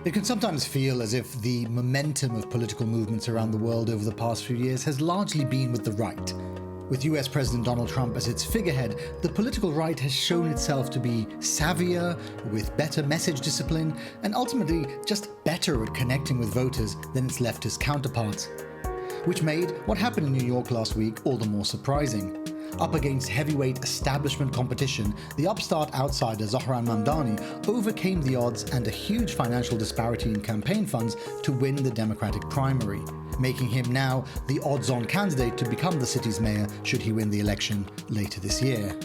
It can sometimes feel as if the momentum of political movements around the world over the past few years has largely been with the right. With US President Donald Trump as its figurehead, the political right has shown itself to be savvier, with better message discipline, and ultimately just better at connecting with voters than its leftist counterparts. Which made what happened in New York last week all the more surprising. Up against heavyweight establishment competition, the upstart outsider Zohran Mamdani overcame the odds and a huge financial disparity in campaign funds to win the Democratic primary, making him now the odds-on candidate to become the city's mayor should he win the election later this year.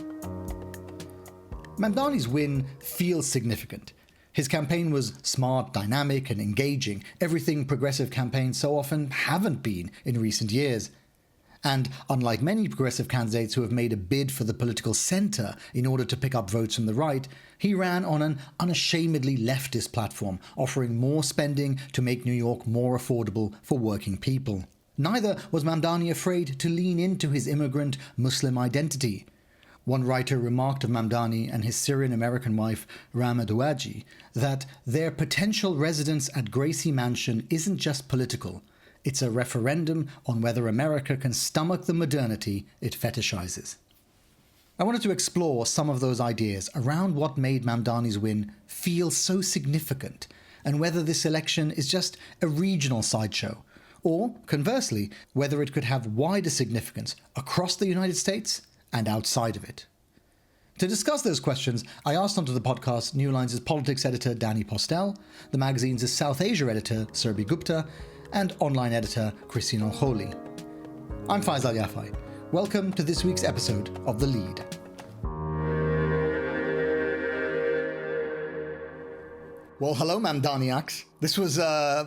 Mamdani's win feels significant. His campaign was smart, dynamic, and engaging, everything progressive campaigns so often haven't been in recent years. And unlike many progressive candidates who have made a bid for the political centre in order to pick up votes from the right, he ran on an unashamedly leftist platform, offering more spending to make New York more affordable for working people. Neither was Mamdani afraid to lean into his immigrant Muslim identity. One writer remarked of Mamdani and his Syrian-American wife, Rama Douaji, that their potential residence at Gracie Mansion isn't just political. It's a referendum on whether America can stomach the modernity it fetishizes. I wanted to explore some of those ideas around what made Mamdani's win feel so significant, and whether this election is just a regional sideshow, or, conversely, whether it could have wider significance across the United States and outside of it. To discuss those questions, I asked onto the podcast New Lines' politics editor Danny Postel, the magazine's South Asia editor Surbhi Gupta, and Online Editor Christin El-Kholy. I'm Faisal Al Yafai. Welcome to this week's episode of The Lead. Well, hello, Mamdaniacs. This was,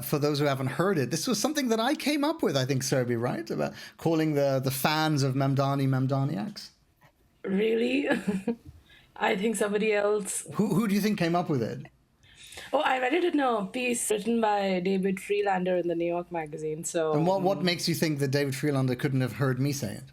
for those who haven't heard it, this was something that I came up with, I think, Surbhi, right? About calling the fans of Mamdani Mamdaniacs. Really? I think somebody else. Who do you think came up with it? Oh, I read it in a piece written by David Freelander in the New York Magazine. So, and what makes you think that David Freelander couldn't have heard me say it?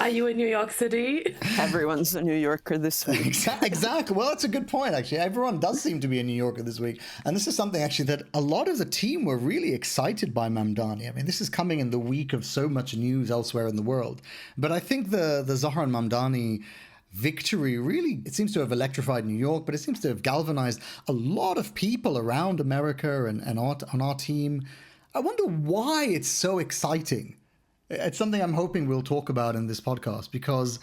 Are you in New York City? Everyone's a New Yorker this week. Exactly. Well, that's a good point, actually. Everyone does seem to be a New Yorker this week. And this is something, actually, that a lot of the team were really excited by Mamdani. I mean, this is coming in the week of so much news elsewhere in the world. But I think the Zohran Mamdani victory really, it seems to have electrified New York, but it seems to have galvanized a lot of people around America and on our team. I wonder why it's so exciting. It's something I'm hoping we'll talk about in this podcast, because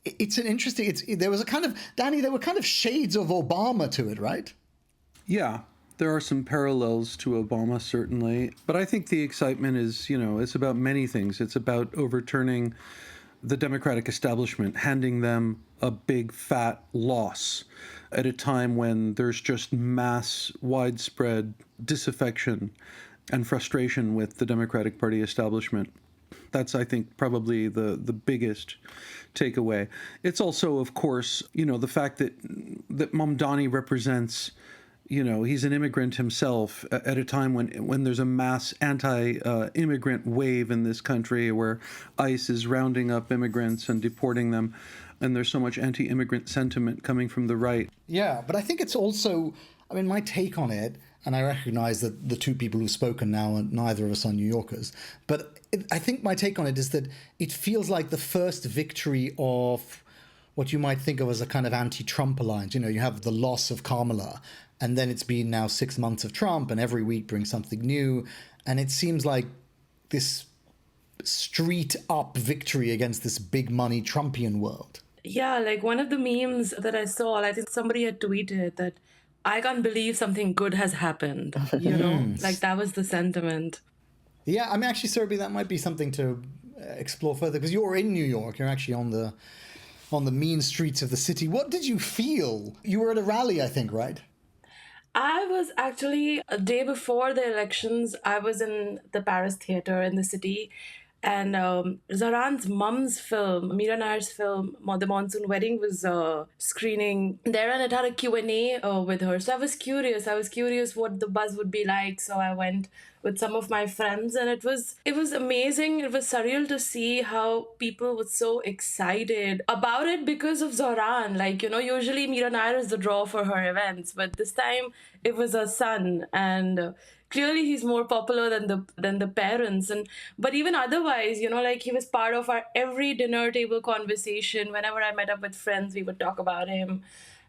it's an interesting, there was a kind of, Danny, there were kind of shades of Obama to it, right? Yeah, there are some parallels to Obama, certainly. But I think the excitement is, it's about many things. It's about overturning the Democratic establishment, handing them a big fat loss at a time when there's just mass, widespread disaffection and frustration with the Democratic Party establishment. That's, I think, probably the biggest takeaway. It's also, of course, the fact that Mamdani represents, he's an immigrant himself at a time when there's a mass anti-immigrant wave in this country where ICE is rounding up immigrants and deporting them, and there's so much anti-immigrant sentiment coming from the right. Yeah, but I think it's also, my take on it, and I recognize that the two people who've spoken now, and neither of us are New Yorkers, but I think my take on it is that it feels like the first victory of what you might think of as a kind of anti-Trump alliance. You have the loss of Kamala, and then it's been now 6 months of Trump, and every week brings something new. And it seems like this street up victory against this big money Trumpian world. Yeah, like one of the memes that I saw, I think somebody had tweeted that I can't believe something good has happened, like that was the sentiment. Yeah, actually, Surbhi, that might be something to explore further, because you're in New York. You're actually on the mean streets of the city. What did you feel? You were at a rally, I think, right? I was actually, a day before the elections, I was in the Paris Theatre in the city, And Zohran's mum's film, Meera Nair's film, The Monsoon Wedding, was screening there, and it had a Q&A with her. So I was curious. What the buzz would be like. So I went with some of my friends, and it was amazing. It was surreal to see how people were so excited about it because of Zohran. Like, usually Meera Nair is the draw for her events, but this time it was her son, and clearly he's more popular than the parents. And but even otherwise, like, he was part of our every dinner table conversation. Whenever I met up with friends, we would talk about him.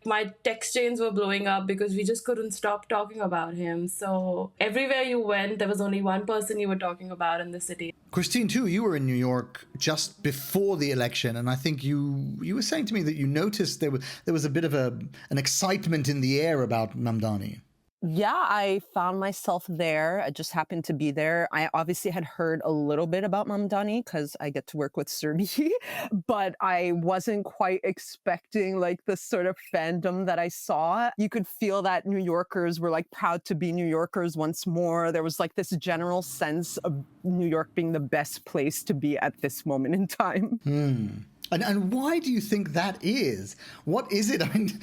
My text chains were blowing up because we just couldn't stop talking about him. So everywhere you went, there was only one person you were talking about in the city. Christine, too, you were in New York just before the election, and I think you were saying to me that you noticed there was a bit of an excitement in the air about Mamdani. Yeah, I found myself there. I just happened to be there. I obviously had heard a little bit about Mamdani because I get to work with Surbhi, but I wasn't quite expecting like the sort of fandom that I saw. You could feel that New Yorkers were like proud to be New Yorkers once more. There was like this general sense of New York being the best place to be at this moment in time. And why do you think that is? What is it? I mean,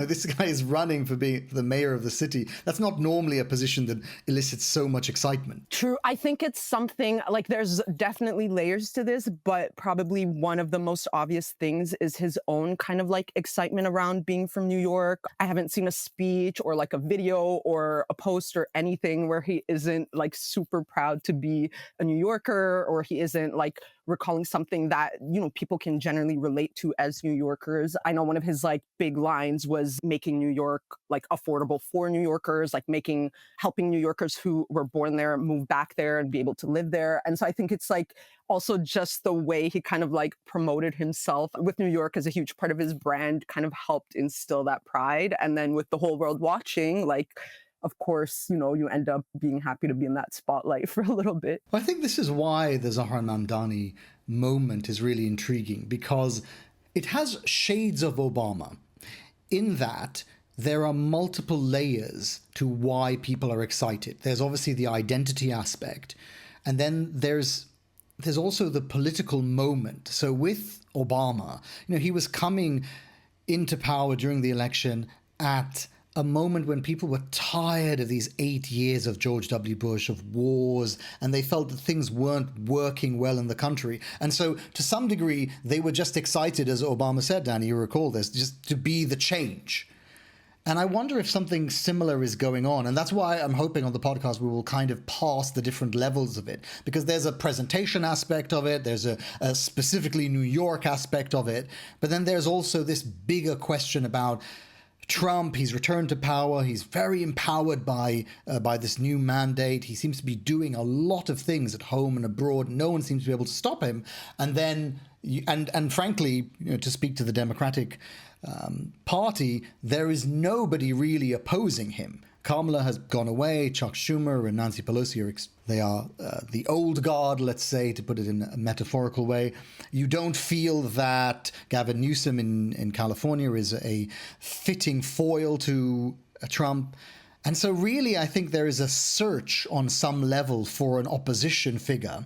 this guy is running for the mayor of the city. That's not normally a position that elicits so much excitement. True. I think it's something like there's definitely layers to this, but probably one of the most obvious things is his own kind of like excitement around being from New York. I haven't seen a speech or like a video or a post or anything where he isn't like super proud to be a New Yorker, or he isn't like recalling something that, people can generally relate to as New Yorkers. I know one of his like big lines was making New York like affordable for New Yorkers, like helping New Yorkers who were born there move back there and be able to live there. And so I think it's like also just the way he kind of like promoted himself with New York as a huge part of his brand kind of helped instill that pride. And then with the whole world watching, like, of course, you end up being happy to be in that spotlight for a little bit. Well, I think this is why the Zohran Mamdani moment is really intriguing, because it has shades of Obama in that there are multiple layers to why people are excited. There's obviously the identity aspect, and then there's also the political moment. So with Obama, he was coming into power during the election at a moment when people were tired of these 8 years of George W. Bush, of wars, and they felt that things weren't working well in the country. And so, to some degree, they were just excited, as Obama said, Danny, you recall this, just to be the change. And I wonder if something similar is going on. And that's why I'm hoping on the podcast we will kind of pass the different levels of it. Because there's a presentation aspect of it, there's a specifically New York aspect of it, but then there's also this bigger question about Trump. He's returned to power. He's very empowered by this new mandate. He seems to be doing a lot of things at home and abroad. No one seems to be able to stop him. And then, and frankly, to speak to the Democratic Party, there is nobody really opposing him. Kamala has gone away. Chuck Schumer and Nancy Pelosi they are the old guard, let's say, to put it in a metaphorical way. You don't feel that Gavin Newsom in California is a fitting foil to Trump. And so really, I think there is a search on some level for an opposition figure.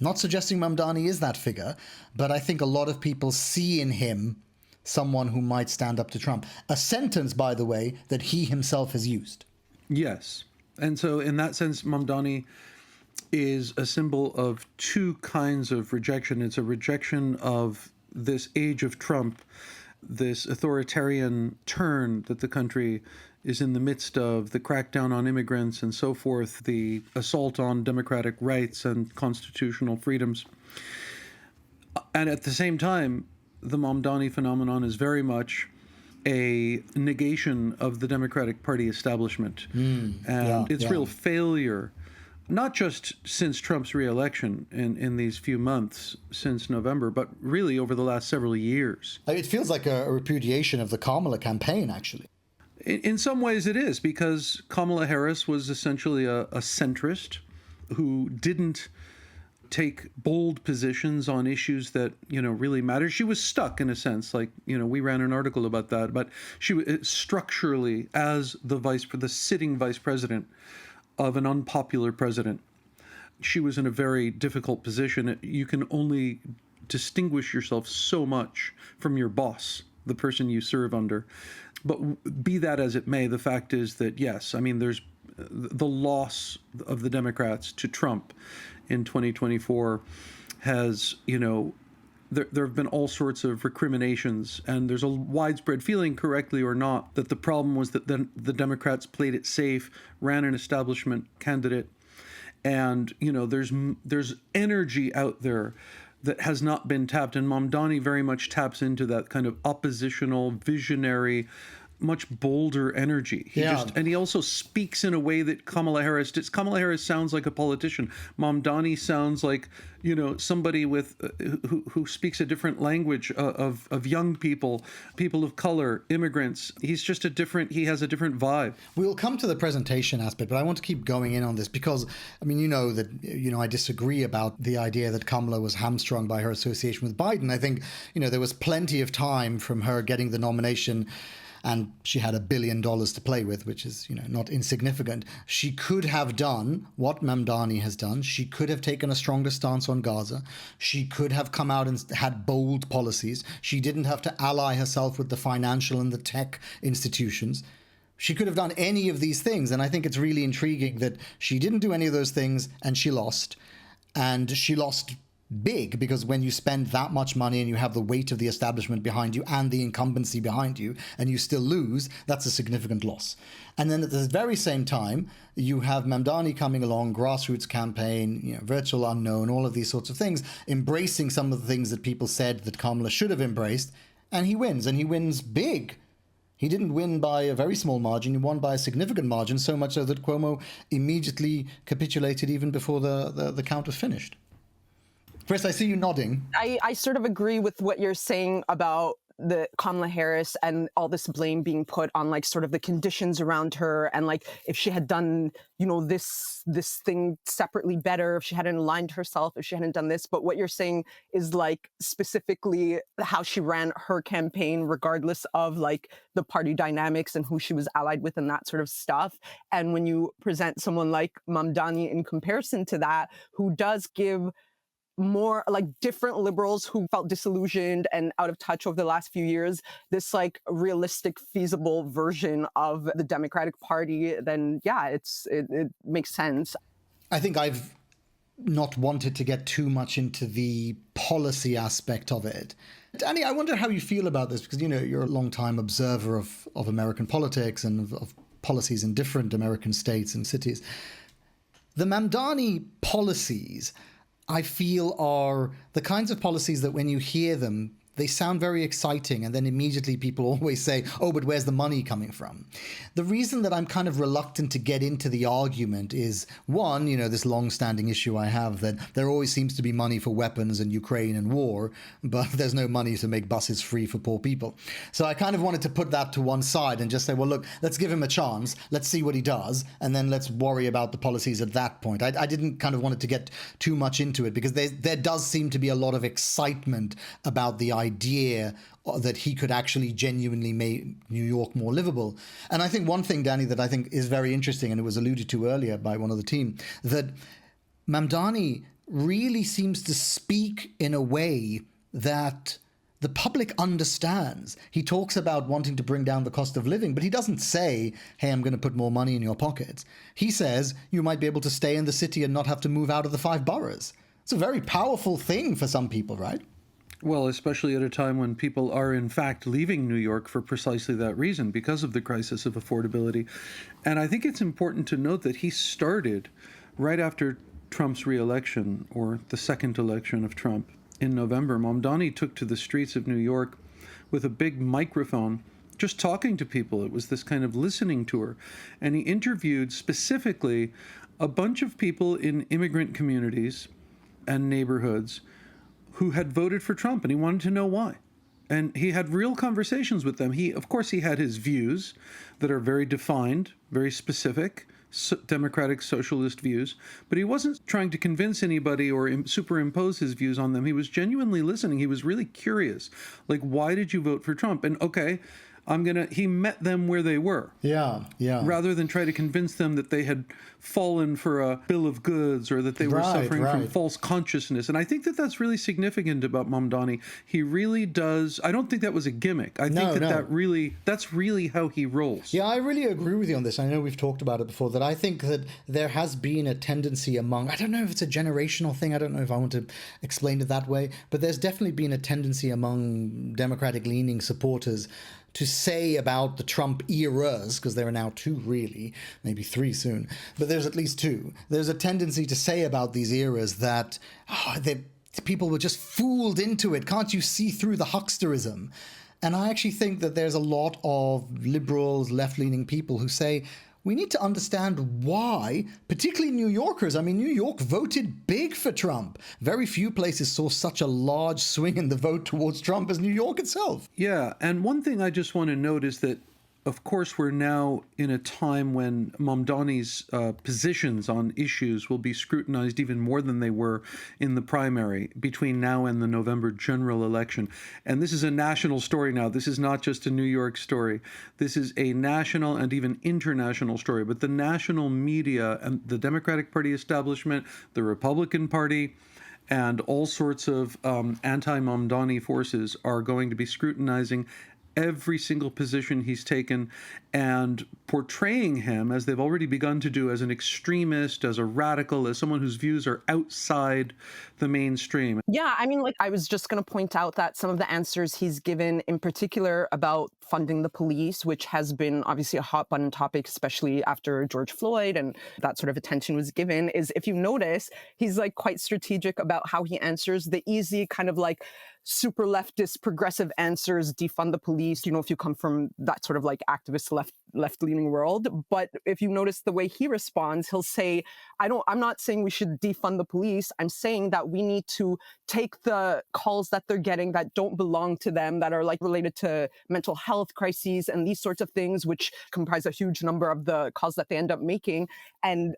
Not suggesting Mamdani is that figure, but I think a lot of people see in him someone who might stand up to Trump. A sentence, by the way, that he himself has used. Yes. And so in that sense, Mamdani is a symbol of two kinds of rejection. It's a rejection of this age of Trump, this authoritarian turn that the country is in the midst of, the crackdown on immigrants and so forth, the assault on democratic rights and constitutional freedoms. And at the same time, the Mamdani phenomenon is very much a negation of the Democratic Party establishment. Its real failure, not just since Trump's reelection in these few months since November, but really over the last several years. It feels like a repudiation of the Kamala campaign, actually. In some ways it is, because Kamala Harris was essentially a centrist who didn't take bold positions on issues that, really matter. She was stuck in a sense, like, we ran an article about that, but she was structurally, as the sitting vice president of an unpopular president, she was in a very difficult position. You can only distinguish yourself so much from your boss, the person you serve under. But be that as it may, the fact is that, yes, I mean, there's the loss of the Democrats to Trump in 2024 has, there have been all sorts of recriminations, and there's a widespread feeling, correctly or not, that the problem was that the Democrats played it safe, ran an establishment candidate, and there's energy out there that has not been tapped, and Mamdani very much taps into that kind of oppositional, visionary, much bolder energy. And he also speaks in a way that Kamala Harris sounds like a politician. Mamdani sounds like, somebody with who speaks a different language of young people of color, immigrants. He has a different vibe. We'll come to the presentation aspect, but I want to keep going in on this because, I mean, I disagree about the idea that Kamala was hamstrung by her association with Biden. I think, there was plenty of time from her getting the nomination, and she had $1 billion to play with, which is, not insignificant. She could have done what Mamdani has done. She could have taken a stronger stance on Gaza. She could have come out and had bold policies. She didn't have to ally herself with the financial and the tech institutions. She could have done any of these things. And I think it's really intriguing that she didn't do any of those things and she lost. And she lost big, because when you spend that much money and you have the weight of the establishment behind you and the incumbency behind you and you still lose, that's a significant loss. And then at the very same time, you have Mamdani coming along, grassroots campaign, virtual unknown, all of these sorts of things, embracing some of the things that people said that Kamala should have embraced, and he wins big. He didn't win by a very small margin, he won by a significant margin, so much so that Cuomo immediately capitulated even before the count was finished. Chris, I see you nodding. I sort of agree with what you're saying about the Kamala Harris and all this blame being put on sort of the conditions around her, and if she had done this thing separately better, if she hadn't aligned herself, if she hadn't done this. But what you're saying is specifically how she ran her campaign, regardless of the party dynamics and who she was allied with and that sort of stuff. And when you present someone like Mamdani in comparison to that, who does give more different liberals who felt disillusioned and out of touch over the last few years, this realistic, feasible version of the Democratic Party, then yeah, it makes sense. I think I've not wanted to get too much into the policy aspect of it. Danny, I wonder how you feel about this, because you're a long-time observer of American politics and of policies in different American states and cities. The Mamdani policies, I feel, are the kinds of policies that when you hear them, they sound very exciting, and then immediately people always say, oh, but where's the money coming from? The reason that I'm kind of reluctant to get into the argument is, one, this long-standing issue I have that there always seems to be money for weapons and Ukraine and war, but there's no money to make buses free for poor people. So I kind of wanted to put that to one side and just say, well, look, let's give him a chance, let's see what he does, and then let's worry about the policies at that point. I didn't kind of want it to get too much into it, because there does seem to be a lot of excitement about the idea that he could actually genuinely make New York more livable. And I think one thing, Danny, that I think is very interesting, and it was alluded to earlier by one of the team, that Mamdani really seems to speak in a way that the public understands. He talks about wanting to bring down the cost of living, but he doesn't say, hey, I'm going to put more money in your pockets. He says you might be able to stay in the city and not have to move out of the 5 boroughs. It's a very powerful thing for some people, right? Well, especially at a time when people are, in fact, leaving New York for precisely that reason, because of the crisis of affordability. And I think it's important to note that he started right after Trump's re-election, or the second election of Trump in November. Mamdani took to the streets of New York with a big microphone, just talking to people. It was this kind of listening tour. And he interviewed specifically a bunch of people in immigrant communities and neighborhoods who had voted for Trump, and he wanted to know why. And he had real conversations with them. Of course, he had his views that are very defined, very specific, democratic socialist views, but he wasn't trying to convince anybody or superimpose his views on them. He was genuinely listening. He was really curious. Why did you vote for Trump? And okay, He met them where they were. Yeah. Rather than try to convince them that they had fallen for a bill of goods or that they were suffering from false consciousness. And I think that that's really significant about Mamdani. He really does. I don't think that was a gimmick. I think that's really how he rolls. Yeah, I really agree with you on this. I know we've talked about it before, that I think that there has been a tendency among, I don't know if it's a generational thing, I don't know if I want to explain it that way, but there's definitely been a tendency among Democratic-leaning supporters to say about the Trump eras, because there are now two really, maybe three soon, but there's at least two. There's a tendency to say about these eras that people were just fooled into it. Can't you see through the hucksterism? And I actually think that there's a lot of liberals, left-leaning people who say, we need to understand why, particularly New Yorkers. I mean, New York voted big for Trump. Very few places saw such a large swing in the vote towards Trump as New York itself. Yeah, and one thing I just want to note is that, of course, we're now in a time when Mamdani's positions on issues will be scrutinized even more than they were in the primary between now and the November general election. And this is a national story now. This is not just a New York story. This is a national and even international story. But the national media and the Democratic Party establishment, the Republican Party, and all sorts of anti-Mamdani forces are going to be scrutinizing every single position he's taken and portraying him, as they've already begun to do, as an extremist, as a radical, as someone whose views are outside the mainstream. Yeah, I mean, I was just going to point out that some of the answers he's given, in particular about funding the police, which has been obviously a hot button topic, especially after George Floyd and that sort of attention was given, is, if you notice, he's quite strategic about how he answers the easy kind of super leftist progressive answers, defund the police, if you come from that sort of activist left-leaning world. But if you notice the way he responds, he'll say, I'm not saying we should defund the police. I'm saying that we need to take the calls that they're getting that don't belong to them, that are related to mental health crises and these sorts of things, which comprise a huge number of the calls that they end up making, and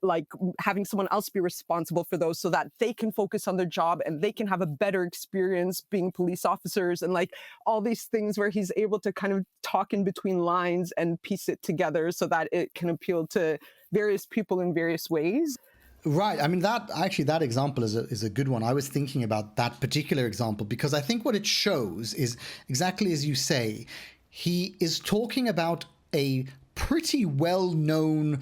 having someone else be responsible for those so that they can focus on their job and they can have a better experience being police officers, and all these things where he's able to kind of talk in between lines and piece it together so that it can appeal to various people in various ways. Right. I mean, that example is a good one. I was thinking about that particular example because I think what it shows is exactly as you say. He is talking about a pretty well-known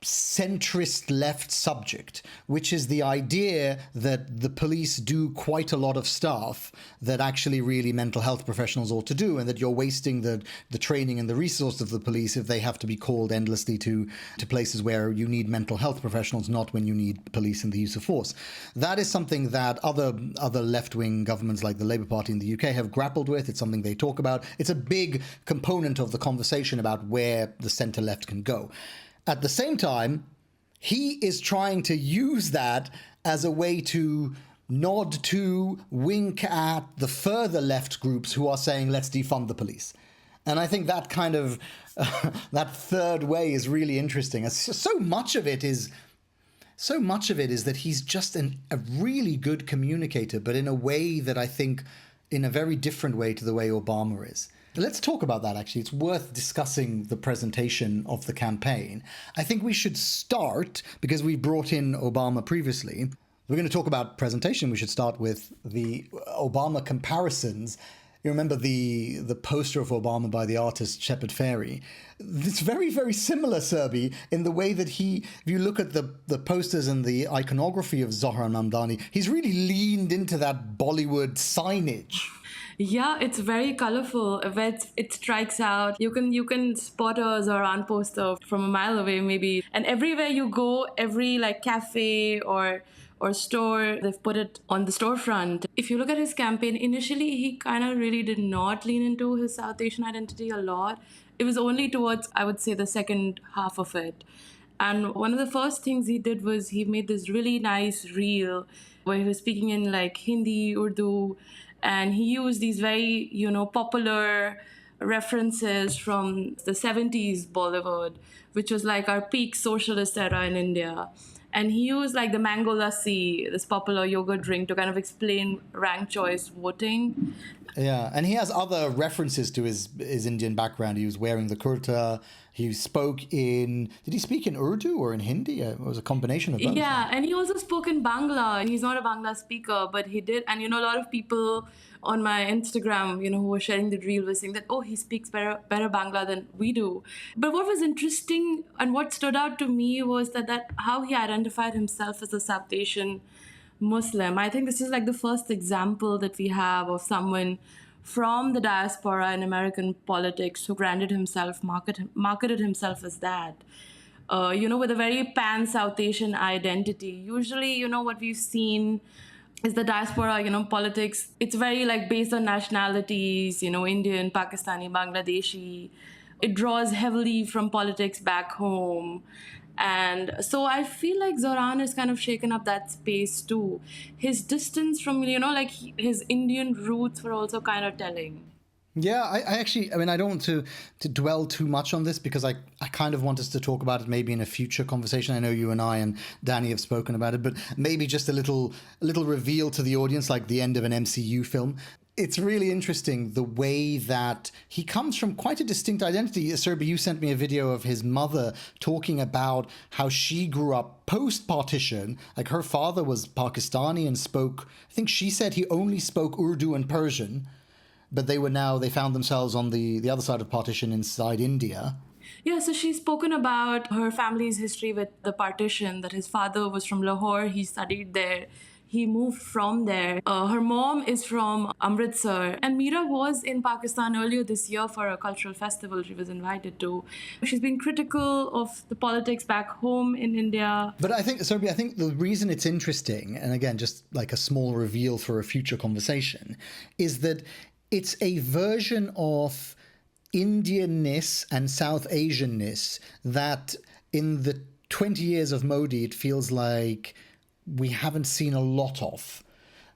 centrist left subject, which is the idea that the police do quite a lot of stuff that actually really mental health professionals ought to do, and that you're wasting the training and the resource of the police if they have to be called endlessly to places where you need mental health professionals, not when you need police and the use of force. That is something that other left-wing governments like the Labour Party in the UK have grappled with. It's something they talk about. It's a big component of the conversation about where the centre-left can go. At the same time, he is trying to use that as a way to nod to, wink at the further left groups who are saying, let's defund the police. And I think that kind of, that third way is really interesting. So much of it is that he's just a really good communicator, but in a way that I think, in a very different way to the way Obama is. Let's talk about that, actually. It's worth discussing the presentation of the campaign. I think we should start, because we brought in Obama previously. We're going to talk about presentation. We should start with the Obama comparisons. You remember the poster of Obama by the artist Shepard Fairey? It's very, very similar, Surbhi, in the way that if you look at the posters and the iconography of Zohran Mamdani, he's really leaned into that Bollywood signage. Yeah, it's very colorful. It strikes out. You can spot a Zohran poster from a mile away, maybe. And everywhere you go, every cafe or store, they've put it on the storefront. If you look at his campaign, initially he kind of really did not lean into his South Asian identity a lot. It was only towards, I would say, the second half of it. And one of the first things he did was he made this really nice reel where he was speaking in Hindi, Urdu, and he used these very, popular references from the 70s Bollywood, which was like our peak socialist era in India. And he used like the mango lassi, this popular yogurt drink, to kind of explain ranked choice voting. Yeah, and he has other references to his Indian background. He was wearing the kurta. He spoke in... Did he speak in Urdu or in Hindi? It was a combination of both. Yeah, and he also spoke in Bangla. He's not a Bangla speaker, but he did. And, a lot of people on my Instagram, who were sharing the reel were saying that, oh, he speaks better Bangla than we do. But what was interesting and what stood out to me was that how he identified himself as a South Asian Muslim. I think this is like the first example that we have of someone from the diaspora in American politics who branded himself, marketed himself as that. With a very pan-South Asian identity. Usually, what we've seen is the diaspora, politics. It's very like based on nationalities, Indian, Pakistani, Bangladeshi. It draws heavily from politics back home. And so I feel like Zohran has kind of shaken up that space too. His distance from, his Indian roots were also kind of telling. Yeah, I actually, I don't want to dwell too much on this because I kind of want us to talk about it maybe in a future conversation. I know you and I and Danny have spoken about it, but maybe just a little reveal to the audience, like the end of an MCU film. It's really interesting the way that he comes from quite a distinct identity. Surbhi, you sent me a video of his mother talking about how she grew up post-partition. Like her father was Pakistani and spoke, I think she said he only spoke Urdu and Persian, but they found themselves on the other side of partition inside India. Yeah, so she's spoken about her family's history with the partition, that his father was from Lahore, he studied there. He moved from there. Her mom is from Amritsar. And Meera was in Pakistan earlier this year for a cultural festival she was invited to. She's been critical of the politics back home in India. But I think, Surbhi, the reason it's interesting, and again, just like a small reveal for a future conversation, is that it's a version of Indianness and South Asianness that in the 20 years of Modi, it feels like we haven't seen a lot of.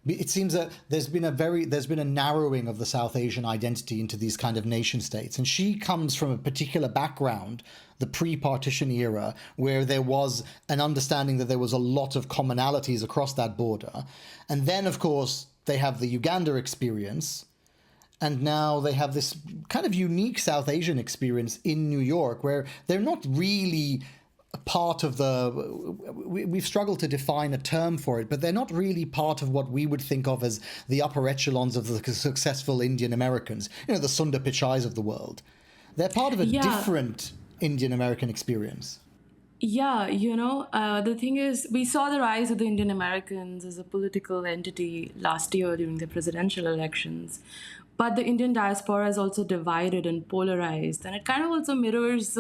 It seems that there's been a narrowing of the South Asian identity into these kind of nation states. And she comes from a particular background, the pre-partition era, where there was an understanding that there was a lot of commonalities across that border. And then, of course, they have the Uganda experience. And now they have this kind of unique South Asian experience in New York, where they're not really part of we've struggled to define a term for it, but they're not really part of what we would think of as the upper echelons of the successful Indian Americans, the Sundar Pichais of the world. They're part of a different Indian American experience. Yeah, the thing is, we saw the rise of the Indian Americans as a political entity last year during the presidential elections. But the Indian diaspora is also divided and polarized. And it kind of also mirrors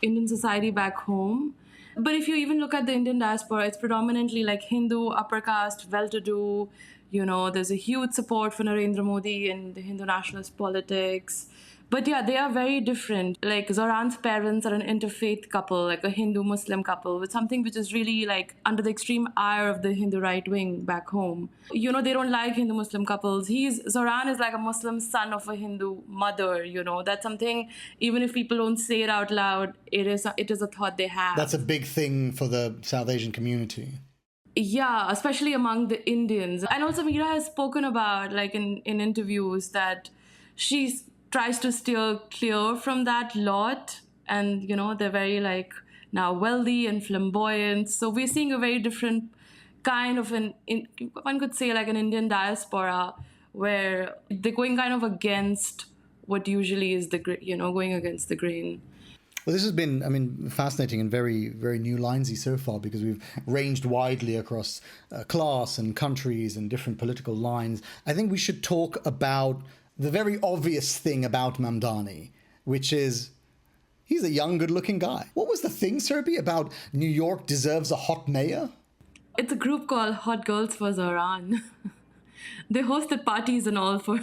Indian society back home. But if you even look at the Indian diaspora, it's predominantly like Hindu, upper caste, well-to-do. There's a huge support for Narendra Modi in the Hindu nationalist politics. But yeah, they are very different. Like Zohran's parents are an interfaith couple, like a Hindu-Muslim couple, with something which is really like under the extreme ire of the Hindu right wing back home. They don't like Hindu-Muslim couples. Zohran is like a Muslim son of a Hindu mother, That's something, even if people don't say it out loud, it is a thought they have. That's a big thing for the South Asian community. Yeah, especially among the Indians. And also Meera has spoken about, like in interviews, that she's tries to steer clear from that lot, and they're very like now wealthy and flamboyant, so we're seeing a very different kind of one could say like an Indian diaspora where they're going kind of against what usually is going against the grain. Well, this has been, fascinating and very, very new linesy so far, because we've ranged widely across class and countries and different political lines. I think we should talk about the very obvious thing about Mamdani, which is he's a young, good-looking guy. What was the thing, Surbhi, about New York deserves a hot mayor? It's a group called Hot Girls for Zohran. They hosted parties and all for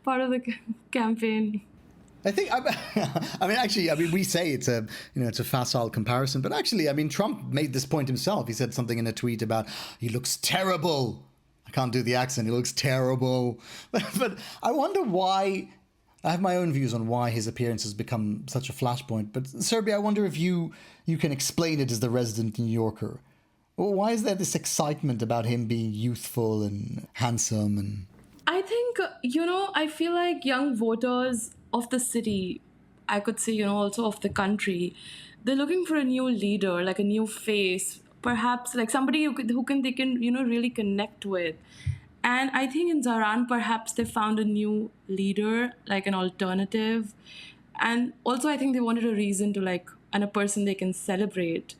part of the campaign. I think, we say it's a facile comparison, but actually, Trump made this point himself. He said something in a tweet about, he looks terrible. I can't do the accent. He looks terrible. But I wonder why I have my own views on why his appearance has become such a flashpoint, but Surbhi, I wonder if you can explain it as the resident New Yorker. Well, why is there this excitement about him being youthful and handsome? And I think, I feel like young voters of the city, I could say, also of the country, they're looking for a new leader, like a new face, perhaps like somebody they can really connect with. And I think in Zohran, perhaps they found a new leader, like an alternative. And also, I think they wanted a reason to and a person they can celebrate.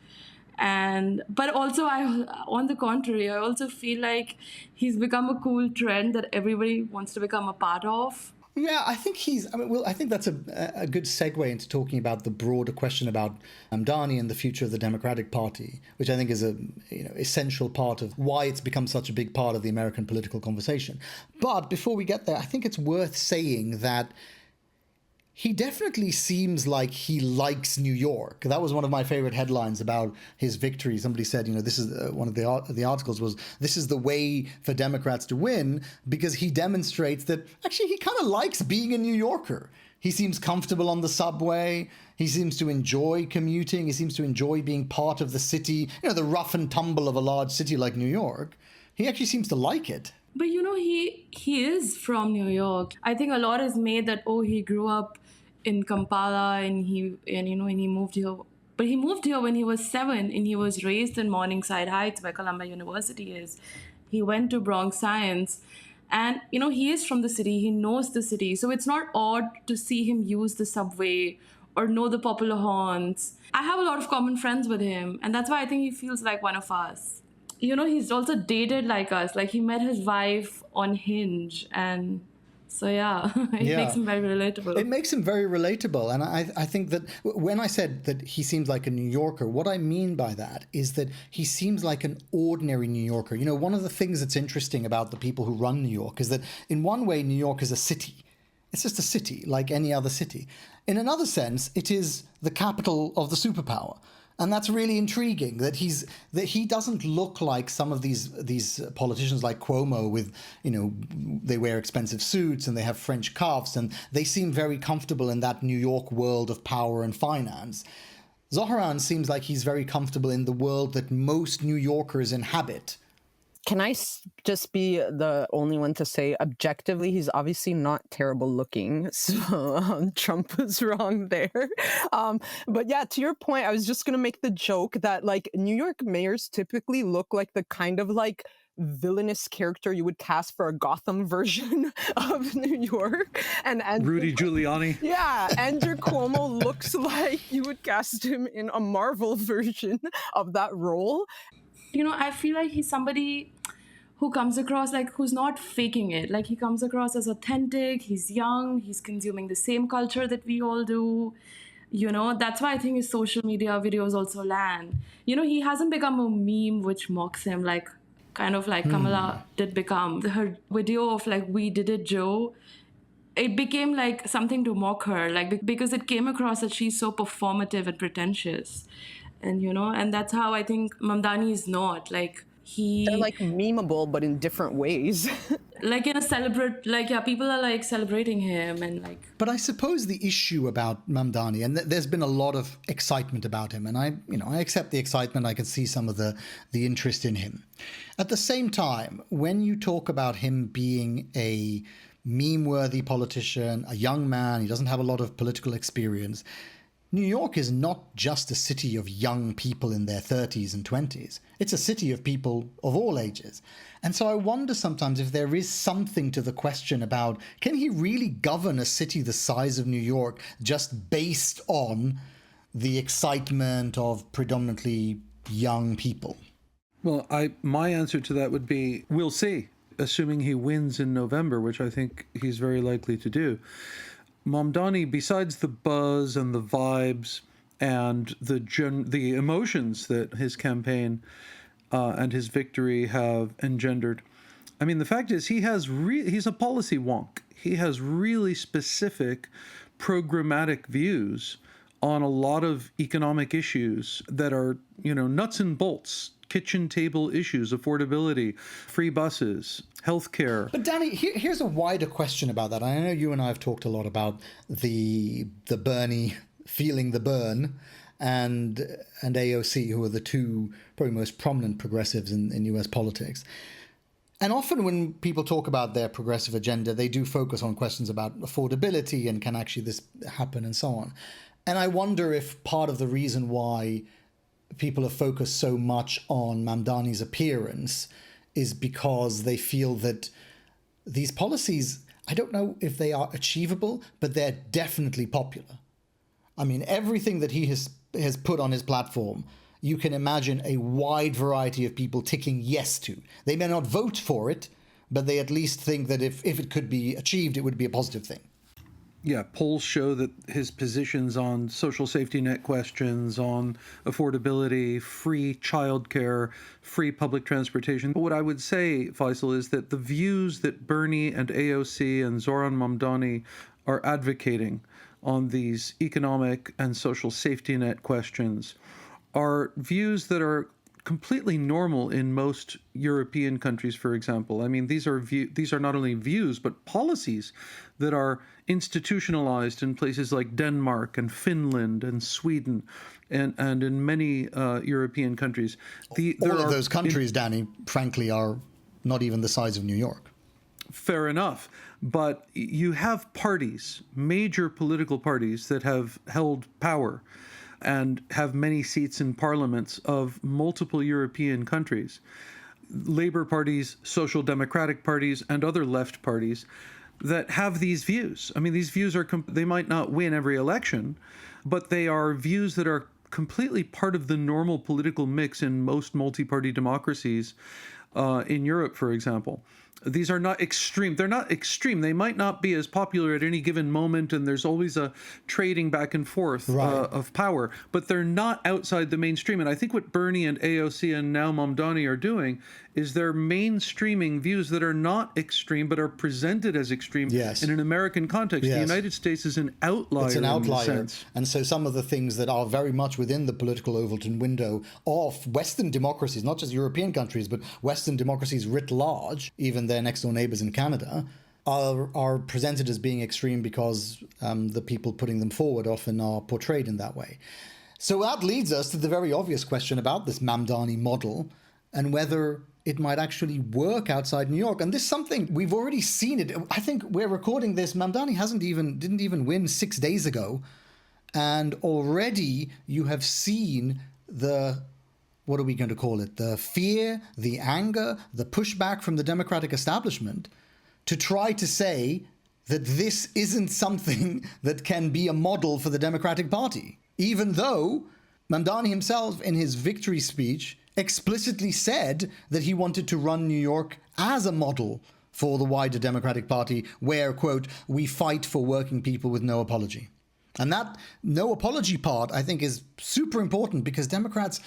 But also, on the contrary, I also feel like he's become a cool trend that everybody wants to become a part of. yeah, I think I think that's a good segue into talking about the broader question about Mamdani and the future of the Democratic Party, which I think is a essential part of why it's become such a big part of the American political conversation. But before we get there, I think it's worth saying that he definitely seems like he likes New York. That was one of my favorite headlines about his victory. Somebody said, this is one of the articles was, this is the way for Democrats to win, because he demonstrates that actually he kind of likes being a New Yorker. He seems comfortable on the subway. He seems to enjoy commuting. He seems to enjoy being part of the city, the rough and tumble of a large city like New York. He actually seems to like it. But he is from New York. I think a lot is made that he grew up in Kampala and he moved here. But he moved here when he was 7 and he was raised in Morningside Heights, where Columbia University is. He went to Bronx Science, and he is from the city. He knows the city, so it's not odd to see him use the subway or know the popular haunts. I have a lot of common friends with him, and that's why I think he feels like one of us. He's also dated like us. Like, he met his wife on Hinge, and so it makes him very relatable. It makes him very relatable. And I think that when I said that he seems like a New Yorker, what I mean by that is that he seems like an ordinary New Yorker. One of the things that's interesting about the people who run New York is that in one way, New York is a city. It's just a city like any other city. In another sense, it is the capital of the superpower. And that's really intriguing that he doesn't look like some of these politicians like Cuomo with, they wear expensive suits and they have French cuffs and they seem very comfortable in that New York world of power and finance. Zohran seems like he's very comfortable in the world that most New Yorkers inhabit. Can I just be the only one to say, objectively, he's obviously not terrible looking. So Trump was wrong there. But yeah, to your point, I was just going to make the joke that New York mayors typically look like the kind of villainous character you would cast for a Gotham version of New York. And Rudy Giuliani. Yeah, Andrew Cuomo looks like you would cast him in a Marvel version of that role. I feel like he's somebody who comes across who's not faking it. He comes across as authentic, he's young, he's consuming the same culture that we all do. That's why I think his social media videos also land. He hasn't become a meme which mocks him kind of like Kamala did become. Her video of We Did It, Joe, it became something to mock her, because it came across that she's so performative and pretentious. And, and that's how I think Mamdani is not. They're memeable, but in different ways. In a people are celebrating him and But I suppose the issue about Mamdani, and there's been a lot of excitement about him, and I accept the excitement. I can see some of the interest in him. At the same time, when you talk about him being a meme-worthy politician, a young man, he doesn't have a lot of political experience. New York is not just a city of young people in their 30s and 20s. It's a city of people of all ages. And so I wonder sometimes if there is something to the question about, can he really govern a city the size of New York just based on the excitement of predominantly young people? Well, my answer to that would be, we'll see, assuming he wins in November, which I think he's very likely to do. Mamdani, besides the buzz and the vibes and the emotions that his campaign and his victory have engendered, I mean, the fact is he's a policy wonk. He has really specific programmatic views on a lot of economic issues that are, nuts and bolts kitchen table issues, affordability, free buses, healthcare. But Danny, here's a wider question about that. I know you and I have talked a lot about the Bernie feeling the burn and AOC, who are the two probably most prominent progressives in US politics. And often when people talk about their progressive agenda, they do focus on questions about affordability and can actually this happen and so on. And I wonder if part of the reason why people have focused so much on Mamdani's appearance is because they feel that these policies, I don't know if they are achievable, but they're definitely popular. I mean, everything that he has put on his platform, you can imagine a wide variety of people ticking yes to. They may not vote for it, but they at least think that if it could be achieved, it would be a positive thing. Yeah, polls show that his positions on social safety net questions, on affordability, free childcare, free public transportation. But what I would say, Faisal, is that the views that Bernie and AOC and Zohran Mamdani are advocating on these economic and social safety net questions are views that are completely normal in most European countries, for example. I mean, these are not only views, but policies that are institutionalized in places like Denmark and Finland and Sweden and in many European countries. All of those countries, Danny, frankly, are not even the size of New York. Fair enough. But you have parties, major political parties that have held power and have many seats in parliaments of multiple European countries. Labour parties, social democratic parties, and other left parties that have these views. I mean, these views they might not win every election, but they are views that are completely part of the normal political mix in most multi-party democracies in Europe, for example. These are not extreme. They're not extreme. They might not be as popular at any given moment, and there's always a trading back and forth of power, but they're not outside the mainstream. And I think what Bernie and AOC and now Mamdani are doing is they're mainstreaming views that are not extreme, but are presented as extreme in an American context. Yes. The United States is an outlier. It's an outlier. In this sense. And so some of the things that are very much within the political Overton window of Western democracies, not just European countries, but Western democracies writ large, even their next door neighbors in Canada, are presented as being extreme because the people putting them forward often are portrayed in that way. So that leads us to the very obvious question about this Mamdani model and whether it might actually work outside New York. And this is something we've already seen it. I think we're recording this. Mamdani didn't even win 6 days ago. And already you have seen what are we going to call it? The fear, the anger, the pushback from the Democratic establishment to try to say that this isn't something that can be a model for the Democratic Party. Even though Mamdani himself, in his victory speech, explicitly said that he wanted to run New York as a model for the wider Democratic Party, where, quote, we fight for working people with no apology. And that no apology part, I think, is super important because Democrats,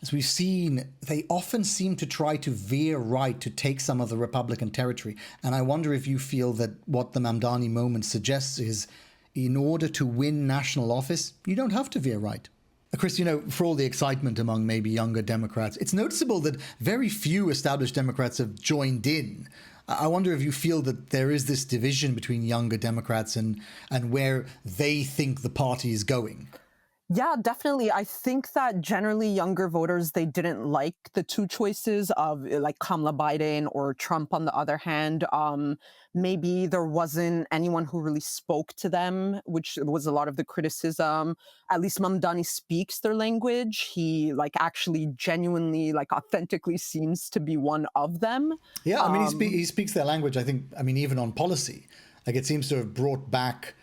as we've seen, they often seem to try to veer right to take some of the Republican territory. And I wonder if you feel that what the Mamdani moment suggests is in order to win national office, you don't have to veer right. Chris, for all the excitement among maybe younger Democrats, it's noticeable that very few established Democrats have joined in. I wonder if you feel that there is this division between younger Democrats and where they think the party is going. Yeah, definitely. I think that generally younger voters, they didn't like the two choices of like Kamala Biden or Trump on the other hand. Maybe there wasn't anyone who really spoke to them, which was a lot of the criticism. At least Mamdani speaks their language. He actually genuinely, authentically seems to be one of them. Yeah, I mean, he speaks their language, I think, even on policy. It seems to have brought back,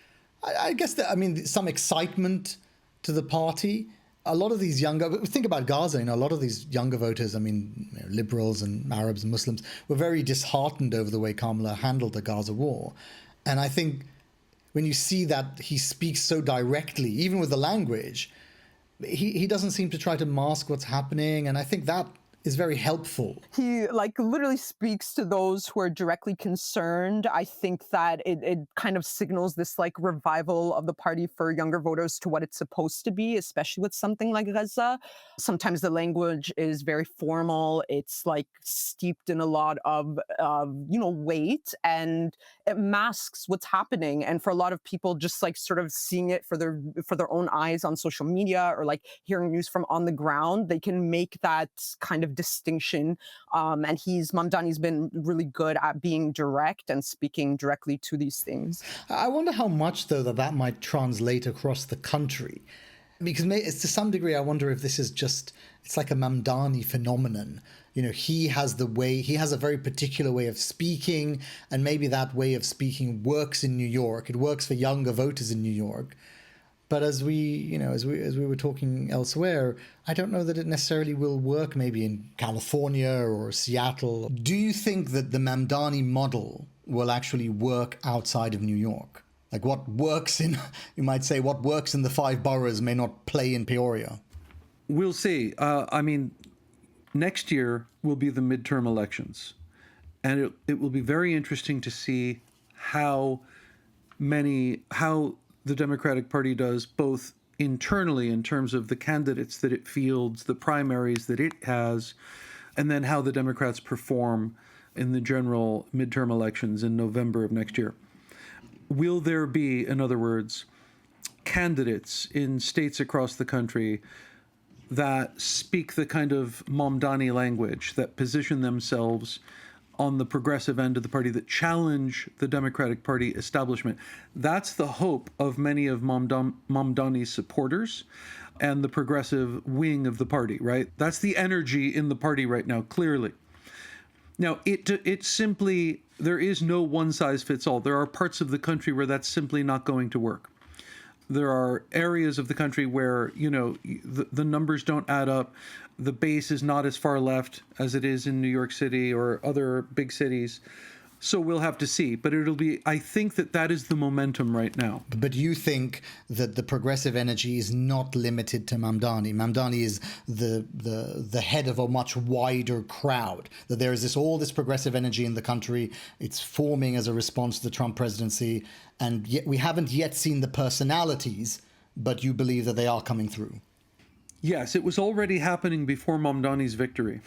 I guess, some excitement to the party. A lot of these think about Gaza, a lot of these younger voters, liberals and Arabs and Muslims, were very disheartened over the way Kamala handled the Gaza war. And I think when you see that he speaks so directly, even with the language, he doesn't seem to try to mask what's happening. And I think that is very helpful. He like literally speaks to those who are directly concerned. I think that it kind of signals this like revival of the party for younger voters to what it's supposed to be, especially with something like Gaza. Sometimes the language is very formal. It's like steeped in a lot of weight, and it masks what's happening. And for a lot of people, just like sort of seeing it for their own eyes on social media or like hearing news from on the ground, they can make that kind of distinction. And Mamdani's been really good at being direct and speaking directly to these things. I wonder how much, though, that might translate across the country. Because it's to some degree, I wonder if this is just, it's like a Mamdani phenomenon. You know, he has a very particular way of speaking, and maybe that way of speaking works in New York. It works for younger voters in New York. But as we were talking elsewhere, I don't know that it necessarily will work maybe in California or Seattle. Do you think that the Mamdani model will actually work outside of New York? Like what works in the 5 boroughs may not play in Peoria. We'll see. Next year will be the midterm elections. And it will be very interesting to see how the Democratic Party does both internally in terms of the candidates that it fields, the primaries that it has, and then how the Democrats perform in the general midterm elections in November of next year. Will there be, in other words, candidates in states across the country that speak the kind of Mamdani language, that position themselves on the progressive end of the party, that challenge the Democratic Party establishment? That's the hope of many of Mamdani's supporters and the progressive wing of the party, right? That's the energy in the party right now, clearly. Now, it simply, there is no one size fits all. There are parts of the country where that's simply not going to work. There are areas of the country where, the numbers don't add up. The base is not as far left as it is in New York City or other big cities. So we'll have to see. But I think that is the momentum right now. But you think that the progressive energy is not limited to Mamdani. Mamdani is the head of a much wider crowd. That there is all this progressive energy in the country. It's forming as a response to the Trump presidency. And yet we haven't yet seen the personalities, but you believe that they are coming through. Yes, it was already happening before Mamdani's victory.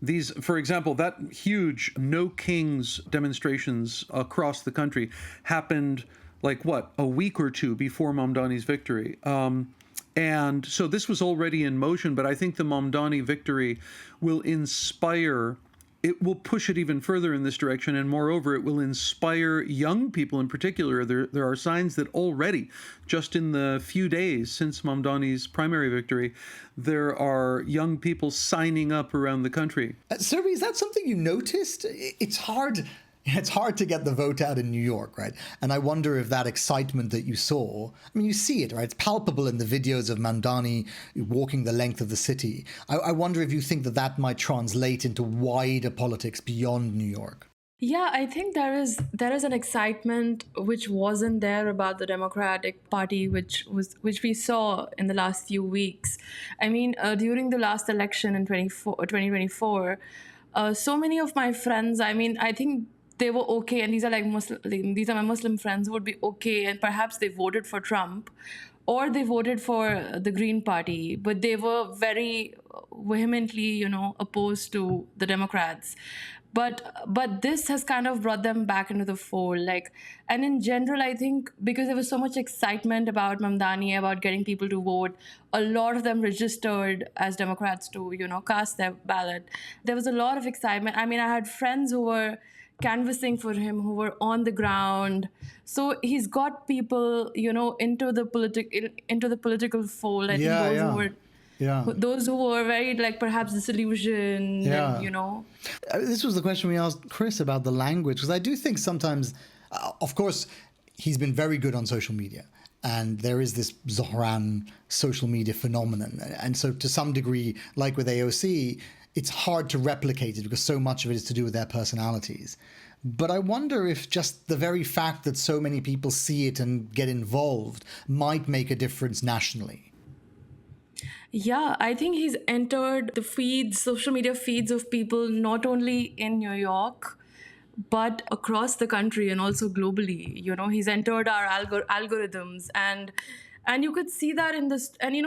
These, for example, that huge No Kings demonstrations across the country happened a week or two before Mamdani's victory. And so this was already in motion, but I think the Mamdani victory will it will push it even further in this direction. And moreover, it will inspire young people in particular. There are signs that already, just in the few days since Mamdani's primary victory, there are young people signing up around the country. Surbhi, is that something you noticed? It's hard to get the vote out in New York, right? And I wonder if that excitement that you saw, you see it, right? It's palpable in the videos of Mamdani walking the length of the city. I wonder if you think that might translate into wider politics beyond New York. Yeah, I think there is an excitement which wasn't there about the Democratic Party, which we saw in the last few weeks. During the last election in 2024, so many of my friends, I think they were okay, and these are my Muslim friends who would be okay, and perhaps they voted for Trump or they voted for the Green Party, but they were very vehemently, opposed to the Democrats. But this has kind of brought them back into the fold. And in general, I think because there was so much excitement about Mamdani, about getting people to vote, a lot of them registered as Democrats to, cast their ballot. There was a lot of excitement. I had friends who were canvassing for him, who were on the ground. So he's got people, into the political fold. I think those who were very perhaps disillusioned. Yeah. And, This was the question we asked Chris about the language, because I do think sometimes, of course, he's been very good on social media. And there is this Zohran social media phenomenon. And so to some degree, like with AOC, it's hard to replicate it because so much of it is to do with their personalities. But I wonder if just the very fact that so many people see it and get involved might make a difference nationally. Yeah, I think he's entered the feeds, social media feeds of people not only in New York, but across the country and also globally. He's entered our algorithms, and you could see that in this. And you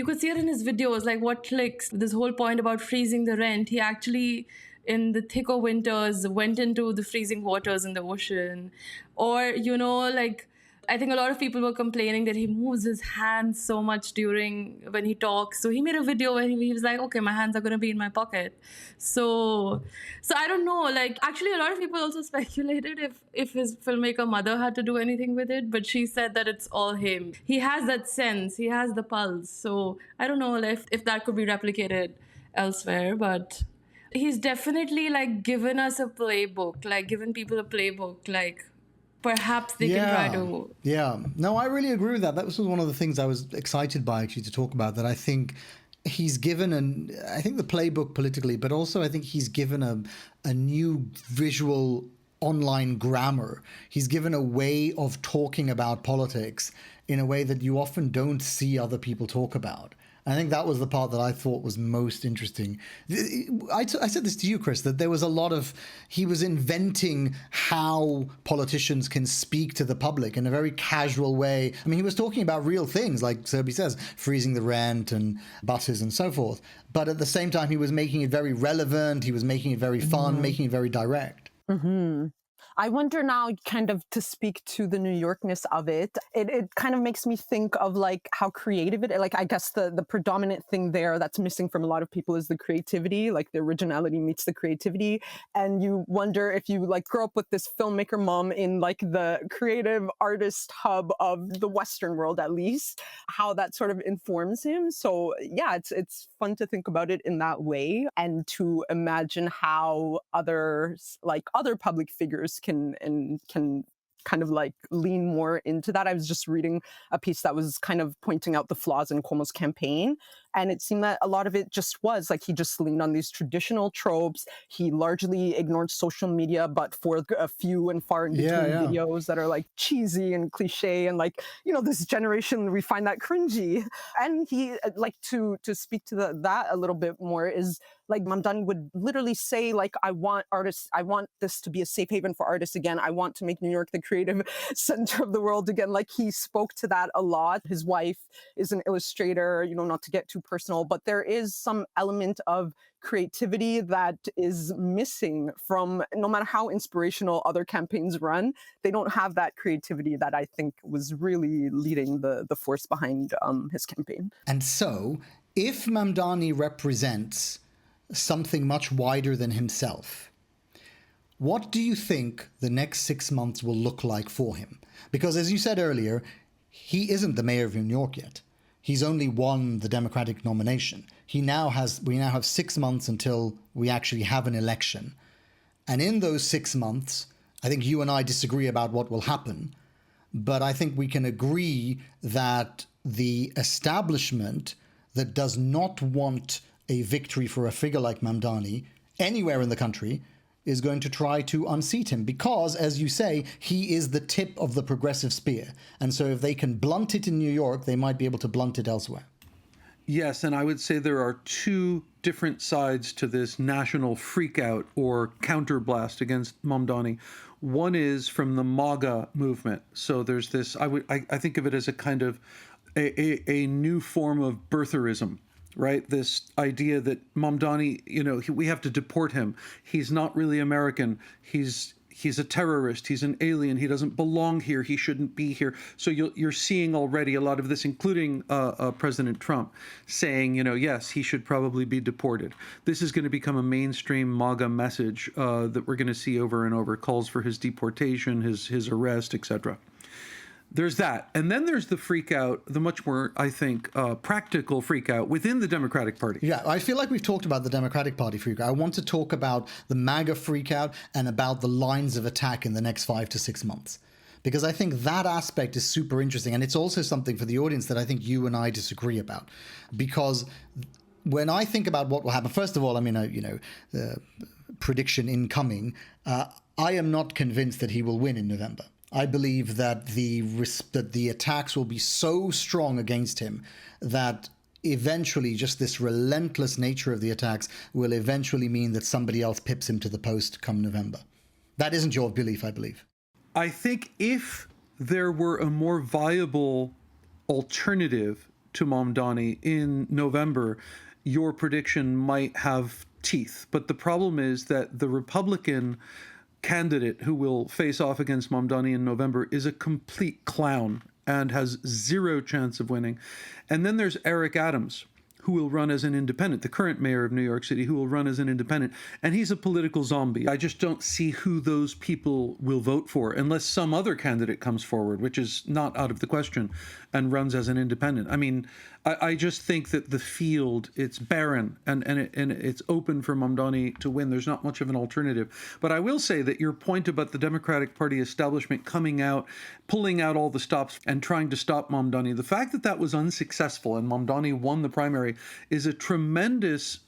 could see it in his videos, like what clicks. This whole point about freezing the rent, he actually, in the thicker winters, went into the freezing waters in the ocean. Or, like, I think a lot of people were complaining that he moves his hands so much when he talks. So he made a video where he was like, okay, my hands are going to be in my pocket. So I don't know. Like, actually, a lot of people also speculated if his filmmaker mother had to do anything with it, but she said that it's all him. He has that sense. He has the pulse. So I don't know if that could be replicated elsewhere, but he's definitely like given us a playbook, like given people a playbook, like perhaps they can try to. Yeah. No, I really agree with that. That was one of the things I was excited by actually to talk about, that I think he's given I think the playbook politically, but also I think he's given a new visual online grammar. He's given a way of talking about politics in a way that you often don't see other people talk about. I think that was the part that I thought was most interesting. I said this to you, Chris, that there was he was inventing how politicians can speak to the public in a very casual way. I mean, he was talking about real things, like Surbhi says, freezing the rent and buses and so forth. But at the same time, he was making it very relevant. He was making it very fun, making it very direct. Mm-hmm. I wonder now, kind of to speak to the New Yorkness of it, it kind of makes me think of like how creative like I guess the predominant thing there that's missing from a lot of people is the creativity, like the originality meets the creativity. And you wonder if you like grow up with this filmmaker mom in like the creative artist hub of the Western world, at least, how that sort of informs him. So yeah, it's fun to think about it in that way and to imagine how other public figures can kind of like lean more into that. I was just reading a piece that was kind of pointing out the flaws in Cuomo's campaign. And it seemed that a lot of it just was like he just leaned on these traditional tropes. He largely ignored social media, but for a few and far in between videos that are like cheesy and cliche. And like, this generation, we find that cringy. And he like to speak to that a little bit more is like Mamdani would literally say, like, I want this to be a safe haven for artists again. I want to make New York the creative center of the world again. Like he spoke to that a lot. His wife is an illustrator, not to get too personal, but there is some element of creativity that is missing from no matter how inspirational other campaigns run. They don't have that creativity that I think was really leading the force behind his campaign. And so if Mamdani represents something much wider than himself, what do you think the next 6 months will look like for him? Because as you said earlier, he isn't the mayor of New York yet. He's only won the Democratic nomination. We now have 6 months until we actually have an election. And in those 6 months, I think you and I disagree about what will happen, but I think we can agree that the establishment that does not want a victory for a figure like Mamdani anywhere in the country is going to try to unseat him because, as you say, he is the tip of the progressive spear. And so if they can blunt it in New York, they might be able to blunt it elsewhere. Yes, and I would say there are two different sides to this national freakout or counterblast against Mamdani. One is from the MAGA movement. So there's this, I think of it as a kind of a new form of birtherism. Right? This idea that Mamdani, we have to deport him. He's not really American. He's a terrorist. He's an alien. He doesn't belong here. He shouldn't be here. So you're seeing already a lot of this, including President Trump, saying, yes, he should probably be deported. This is going to become a mainstream MAGA message that we're going to see over and over, calls for his deportation, his arrest, etc. There's that. And then there's the freak out, the much more, I think, practical freak out within the Democratic Party. Yeah, I feel like we've talked about the Democratic Party freak out. I want to talk about the MAGA freak out and about the lines of attack in the next 5 to 6 months. Because I think that aspect is super interesting. And it's also something for the audience that I think you and I disagree about. Because when I think about what will happen, first of all, I mean, the prediction incoming, I am not convinced that he will win in November. I believe that the attacks will be so strong against him that eventually just this relentless nature of the attacks will eventually mean that somebody else pips him to the post come November. That isn't your belief, I believe. I think if there were a more viable alternative to Mamdani in November, your prediction might have teeth. But the problem is that the Republican candidate who will face off against Mamdani in November is a complete clown and has zero chance of winning. And then there's Eric Adams, who will run as an independent, the current mayor of New York City, who will run as an independent. And he's a political zombie. I just don't see who those people will vote for unless some other candidate comes forward, which is not out of the question, and runs as an independent. I mean, I just think that the field, it's barren and it's open for Mamdani to win. There's not much of an alternative. But I will say that your point about the Democratic Party establishment coming out, pulling out all the stops and trying to stop Mamdani, the fact that that was unsuccessful and Mamdani won the primary is a tremendous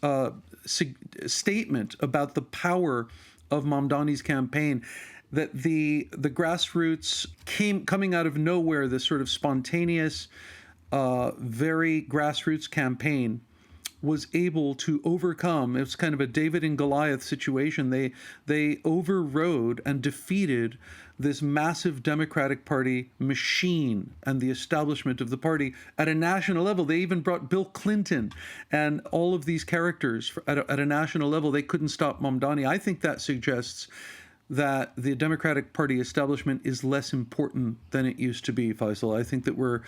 statement about the power of Mamdani's campaign. That the grassroots coming out of nowhere, this sort of spontaneous, very grassroots campaign was able to overcome. It was kind of a David and Goliath situation. They overrode and defeated this massive Democratic Party machine and the establishment of the party at a national level. They even brought Bill Clinton and all of these characters at a national level. They couldn't stop Mamdani. I think that suggests that the Democratic Party establishment is less important than it used to be, Faisal. I think that we're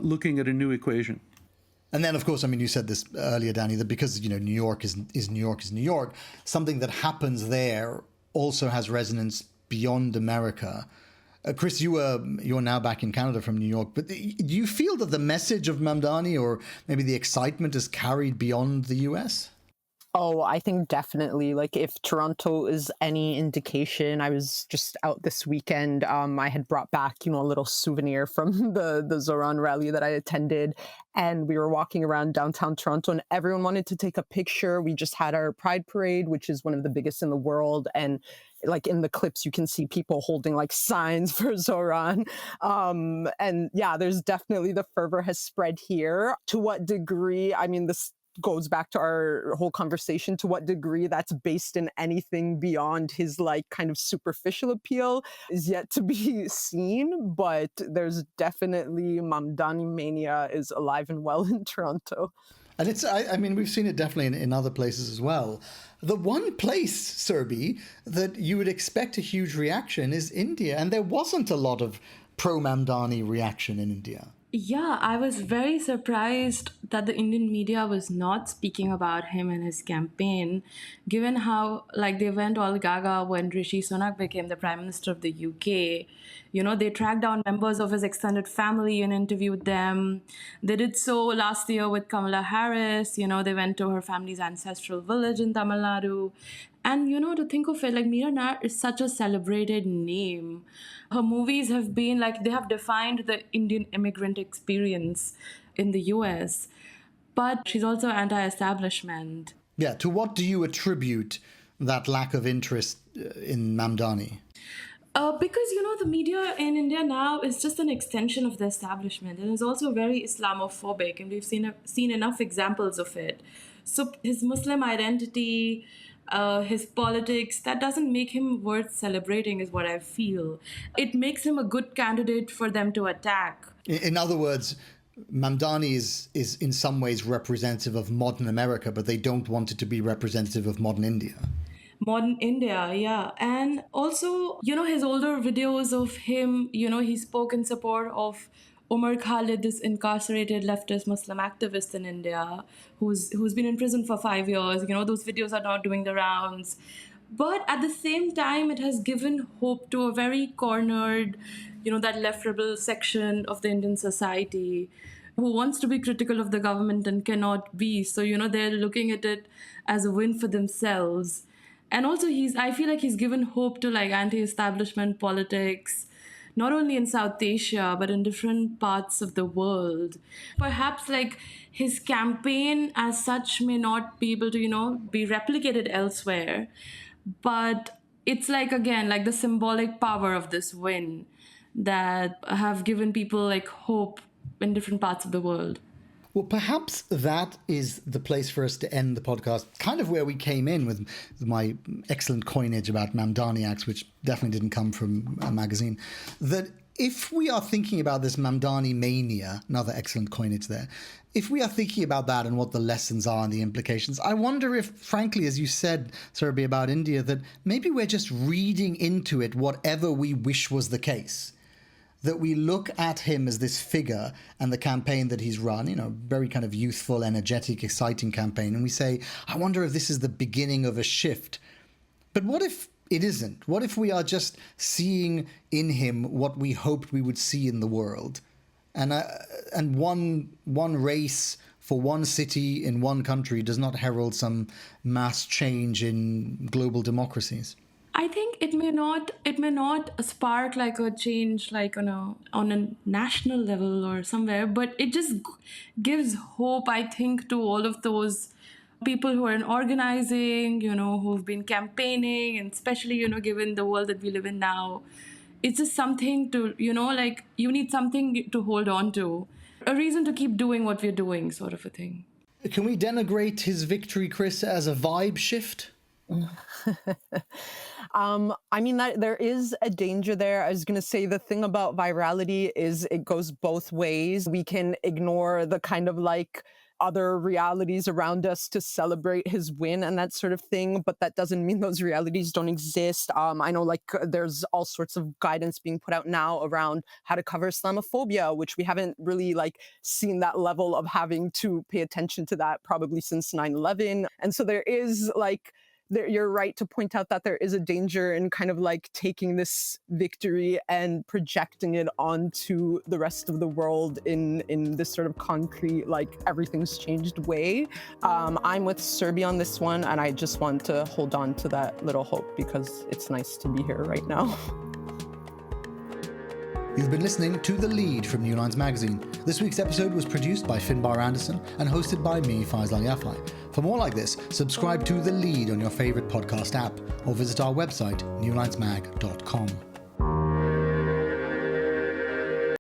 looking at a new equation. And then, of course, I mean, you said this earlier, Danny, that because, New York is New York, something that happens there also has resonance beyond America. Chris, you're now back in Canada from New York, but do you feel that the message of Mamdani or maybe the excitement is carried beyond the US? Oh, I think definitely. Like, if Toronto is any indication, I was just out this weekend. I had brought back, a little souvenir from the Zohran rally that I attended, and we were walking around downtown Toronto, and everyone wanted to take a picture. We just had our Pride Parade, which is one of the biggest in the world, and like in the clips, you can see people holding like signs for Zohran. And yeah, there's definitely the fervor has spread here. To what degree? I mean, this goes back to our whole conversation, to what degree that's based in anything beyond his like kind of superficial appeal is yet to be seen, but there's definitely Mamdani mania is alive and well in Toronto. And I mean, we've seen it definitely in other places as well. The one place, Surbhi, that you would expect a huge reaction is India, and there wasn't a lot of pro-Mamdani reaction in India. Yeah, I was very surprised that the Indian media was not speaking about him and his campaign, given how, like, they went all gaga when Rishi Sunak became the Prime Minister of the UK. They tracked down members of his extended family and interviewed them. They did so last year with Kamala Harris. They went to her family's ancestral village in Tamil Nadu. And, to think of it, like, Meera Nair is such a celebrated name. Her movies have been, like, they have defined the Indian immigrant experience in the US. But she's also anti-establishment. Yeah, to what do you attribute that lack of interest in Mamdani? Because, the media in India now is just an extension of the establishment, and is also very Islamophobic, and we've seen enough examples of it. So his Muslim identity, his politics, that doesn't make him worth celebrating, is what I feel. It makes him a good candidate for them to attack. In other words, Mamdani is in some ways representative of modern America, but they don't want it to be representative of modern India. Modern India, yeah. And also, his older videos of him, he spoke in support of Umar Khalid, this incarcerated leftist Muslim activist in India, who's been in prison for 5 years. Those videos are not doing the rounds. But at the same time, it has given hope to a very cornered, that left rebel section of the Indian society who wants to be critical of the government and cannot be. So, they're looking at it as a win for themselves. And also, I feel like he's given hope to like anti-establishment politics, not only in South Asia, but in different parts of the world. Perhaps like his campaign as such may not be able to, be replicated elsewhere. But it's like, again, like the symbolic power of this win. that have given people like hope in different parts of the world. Well, perhaps that is the place for us to end the podcast, kind of where we came in with my excellent coinage about Mamdani acts, which definitely didn't come from a magazine. That if we are thinking about this Mamdani mania, another excellent coinage there, if we are thinking about that and what the lessons are and the implications, I wonder if, frankly, as you said, Surbhi, about India, that maybe we're just reading into it whatever we wish was the case. That we look at him as this figure and the campaign that he's run, very kind of youthful, energetic, exciting campaign, and we say, I wonder if this is the beginning of a shift. But what if it isn't? What if we are just seeing in him what we hoped we would see in the world? And one race for one city in one country does not herald some mass change in global democracies. I think it may not spark like a change like on a national level or somewhere, but it just gives hope, I think, to all of those people who are in organizing, who've been campaigning, and especially, given the world that we live in now. It's just something to, you need something to hold on to, a reason to keep doing what we're doing, sort of a thing. Can we denigrate his victory, Chris, as a vibe shift? I mean, that there is a danger there. I was going to say the thing about virality is it goes both ways. We can ignore the kind of like other realities around us to celebrate his win and that sort of thing, but that doesn't mean those realities don't exist. I know like there's all sorts of guidance being put out now around how to cover Islamophobia, which we haven't really like seen that level of having to pay attention to that probably since 9/11. And so there is like, you're right to point out that there is a danger in kind of like taking this victory and projecting it onto the rest of the world in this sort of concrete, like everything's changed way. I'm with Surbhi on this one, and I just want to hold on to that little hope because it's nice to be here right now. You've been listening to The Lead from New Lines Magazine. This week's episode was produced by Finbar Anderson and hosted by me, Faisal Al Yafai. For more like this, subscribe to The Lead on your favorite podcast app or visit our website, newlinesmag.com.